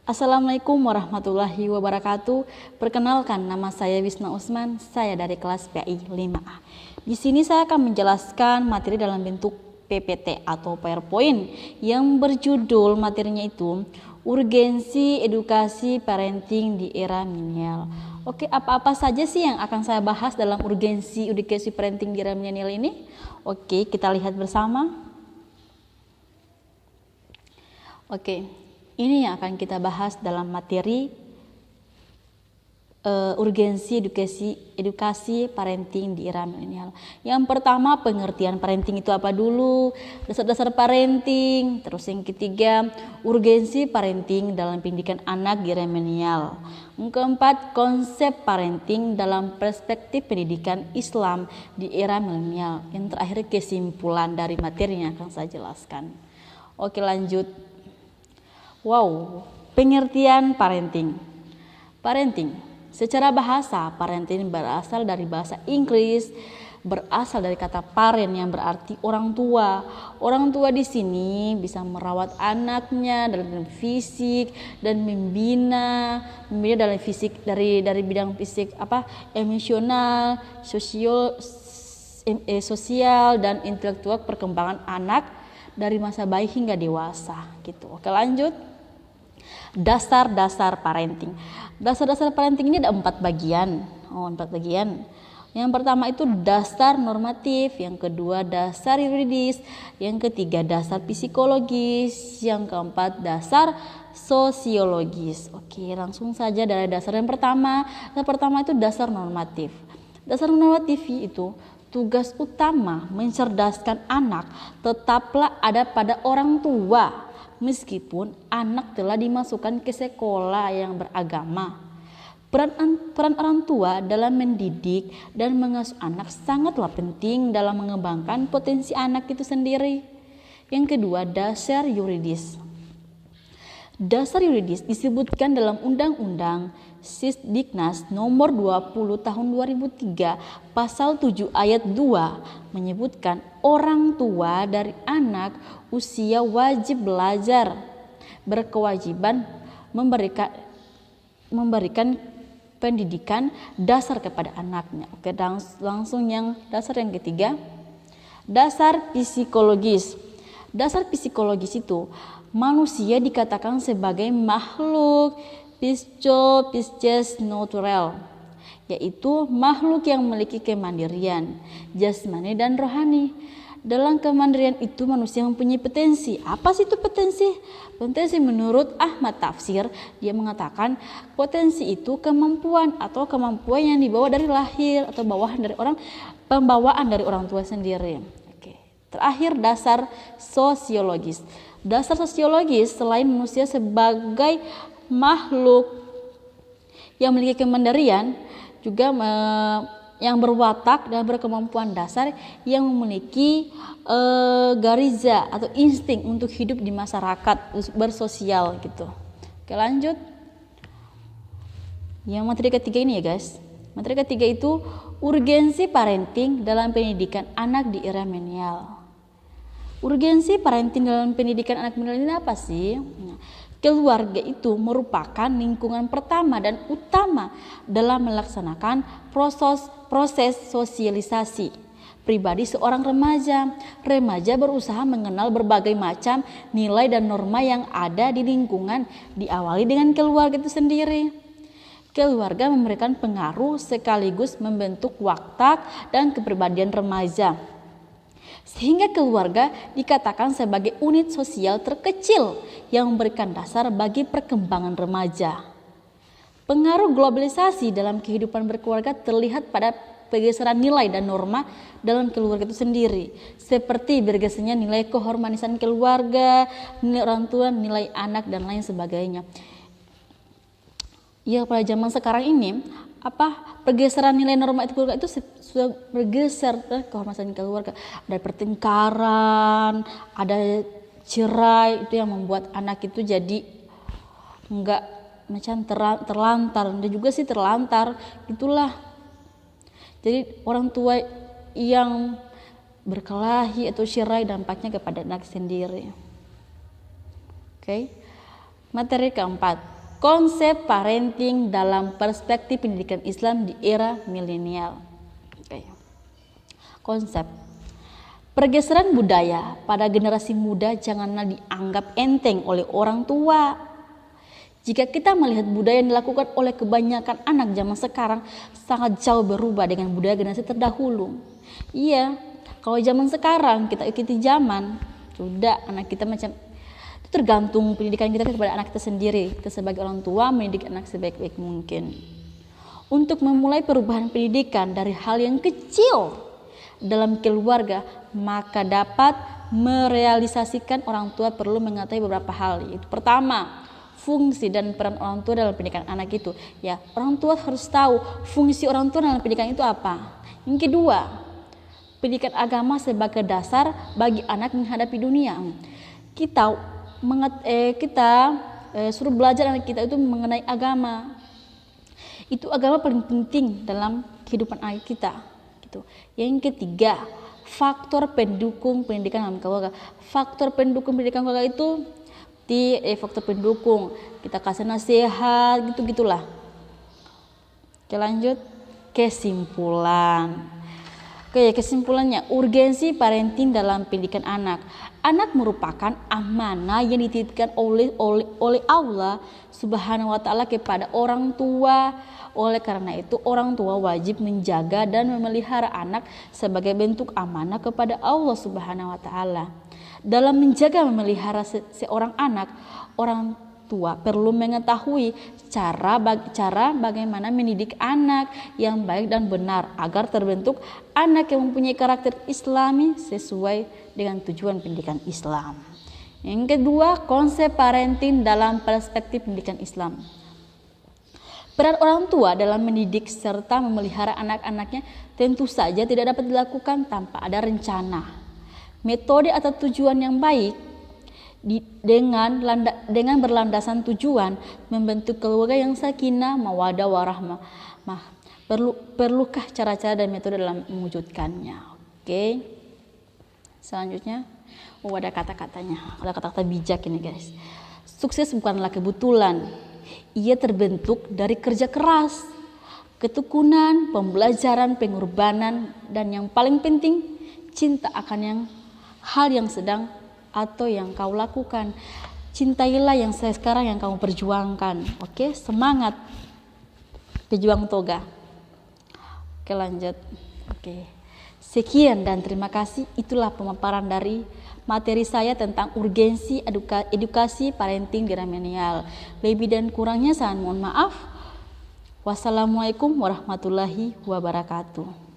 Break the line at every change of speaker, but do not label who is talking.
Assalamualaikum warahmatullahi wabarakatuh. Perkenalkan, nama saya Wisma Usman, saya dari kelas PI 5A. Di sini saya akan menjelaskan materi dalam bentuk PPT atau PowerPoint yang berjudul materinya itu Urgensi Edukasi Parenting di Era Milenial. Oke, apa-apa saja sih yang akan saya bahas dalam urgensi edukasi parenting di era milenial ini? Oke, kita lihat bersama. Oke, ini yang akan kita bahas dalam materi urgensi edukasi parenting di era milenial. Yang pertama, pengertian parenting itu apa dulu, dasar-dasar parenting. Terus yang ketiga, urgensi parenting dalam pendidikan anak di era milenial. Yang keempat, konsep parenting dalam perspektif pendidikan Islam di era milenial. Yang terakhir, kesimpulan dari materi yang akan saya jelaskan. Oke, lanjut. Wow, pengertian parenting. Parenting, secara bahasa, parenting berasal dari bahasa Inggris, berasal dari kata parent yang berarti orang tua. Orang tua di sini bisa merawat anaknya dalam fisik dan membina dalam fisik dari bidang fisik emosional, sosial dan intelektual perkembangan anak dari masa bayi hingga dewasa gitu. Oke, lanjut. Dasar-dasar parenting. Dasar-dasar parenting ini ada 4 bagian. 4 bagian. Yang pertama itu dasar normatif, yang kedua dasar yuridis, yang ketiga dasar psikologis, yang keempat dasar sosiologis. Oke, langsung saja dari dasar yang pertama. Yang pertama itu dasar normatif. Dasar normatif itu tugas utama mencerdaskan anak tetaplah ada pada orang tua. Meskipun anak telah dimasukkan ke sekolah yang beragama, peran orang tua dalam mendidik dan mengasuh anak sangatlah penting dalam mengembangkan potensi anak itu sendiri. Yang kedua, dasar yuridis. Dasar yuridis disebutkan dalam Undang-Undang Sisdiknas nomor 20 tahun 2003 pasal 7 ayat 2 menyebutkan orang tua dari anak usia wajib belajar, berkewajiban memberikan pendidikan dasar kepada anaknya. Oke, langsung yang dasar yang ketiga, dasar psikologis. Dasar psikologis itu manusia dikatakan sebagai makhluk pisces natural, yaitu makhluk yang memiliki kemandirian jasmani dan rohani. Dalam kemandirian itu manusia mempunyai potensi. Apa sih itu potensi? Potensi menurut Ahmad Tafsir, dia mengatakan potensi itu kemampuan yang dibawa dari lahir atau pembawaan dari orang tua sendiri. Oke. Terakhir, dasar sosiologis. Dasar sosiologis, selain manusia sebagai makhluk yang memiliki kemandirian, juga yang berwatak dan berkemampuan dasar yang memiliki gariza atau insting untuk hidup di masyarakat, bersosial gitu. Oke, lanjut. Yang materi ketiga ini ya guys. Materi ketiga itu urgensi parenting dalam pendidikan anak di era milenial. Urgensi parenting dalam pendidikan anak milenial ini apa sih? Keluarga itu merupakan lingkungan pertama dan utama dalam melaksanakan proses sosialisasi pribadi seorang remaja. Remaja berusaha mengenal berbagai macam nilai dan norma yang ada di lingkungan, diawali dengan keluarga itu sendiri. Keluarga memberikan pengaruh sekaligus membentuk watak dan kepribadian remaja. Sehingga keluarga dikatakan sebagai unit sosial terkecil yang memberikan dasar bagi perkembangan remaja. Pengaruh globalisasi dalam kehidupan berkeluarga terlihat pada pergeseran nilai dan norma dalam keluarga itu sendiri. Seperti bergesernya nilai kehormatan keluarga, nilai orang tua, nilai anak, dan lain sebagainya. Ya, pada zaman sekarang ini pergeseran nilai norma itu keluarga itu sudah bergeser ke kehormatan keluarga. Ada pertengkaran, ada cerai, itu yang membuat anak itu jadi enggak macam terlantar, dan juga sih terlantar itulah. Jadi orang tua yang berkelahi atau cerai dampaknya kepada anak sendiri. Oke. Materi keempat, konsep parenting dalam perspektif pendidikan Islam di era milenial. Oke. Konsep pergeseran budaya pada generasi muda janganlah dianggap enteng oleh orang tua. Jika kita melihat budaya yang dilakukan oleh kebanyakan anak zaman sekarang sangat jauh berubah dengan budaya generasi terdahulu. Iya, kalau zaman sekarang kita ikuti zaman, sudah anak kita macam itu, tergantung pendidikan kita kepada anak kita sendiri. Kita sebagai orang tua mendidik anak sebaik-baik mungkin. Untuk memulai perubahan pendidikan dari hal yang kecil dalam keluarga, maka dapat merealisasikan orang tua perlu mengetahui beberapa hal. Itu pertama, fungsi dan peran orang tua dalam pendidikan anak itu. Ya, orang tua harus tahu fungsi orang tua dalam pendidikan itu apa. Yang kedua, pendidikan agama sebagai dasar bagi anak menghadapi dunia. Kita suruh belajar anak kita itu mengenai agama. Itu agama paling penting dalam kehidupan anak kita. Gitu. Yang ketiga, faktor pendukung pendidikan dalam keluarga. Faktor pendukung pendidikan keluarga itu faktor pendukung, kita kasih nasihat, gitu-gitulah. Oke, lanjut kesimpulan. Oke, kesimpulannya, urgensi parenting dalam pendidikan anak. Anak merupakan amanah yang dititipkan oleh Allah Subhanahu wa taala kepada orang tua. Oleh karena itu, orang tua wajib menjaga dan memelihara anak sebagai bentuk amanah kepada Allah Subhanahu wa taala. Dalam menjaga memelihara seorang anak, orang tua perlu mengetahui cara bagaimana mendidik anak yang baik dan benar agar terbentuk anak yang mempunyai karakter Islami sesuai dengan tujuan pendidikan Islam. Yang kedua, konsep parenting dalam perspektif pendidikan Islam. Peran orang tua dalam mendidik serta memelihara anak-anaknya tentu saja tidak dapat dilakukan tanpa ada rencana, metode atau tujuan yang baik. Dengan berlandasan tujuan membentuk keluarga yang sakinah, mawaddah, warahmah. Perlukah cara-cara dan metode dalam mewujudkannya? Oke. Selanjutnya, ada kata-katanya. Ada kata-kata bijak ini, guys. Sukses bukanlah kebetulan. Ia terbentuk dari kerja keras, ketekunan, pembelajaran, pengorbanan, dan yang paling penting, cinta akan hal yang sedang atau yang kau lakukan. Cintailah yang sekarang yang kamu perjuangkan. Oke, semangat pejuang toga. Oke, lanjut. Oke, sekian dan terima kasih. Itulah pemaparan dari materi saya tentang urgensi edukasi parenting di era milenial. Lebih dan kurangnya saya mohon maaf. Wassalamualaikum warahmatullahi wabarakatuh.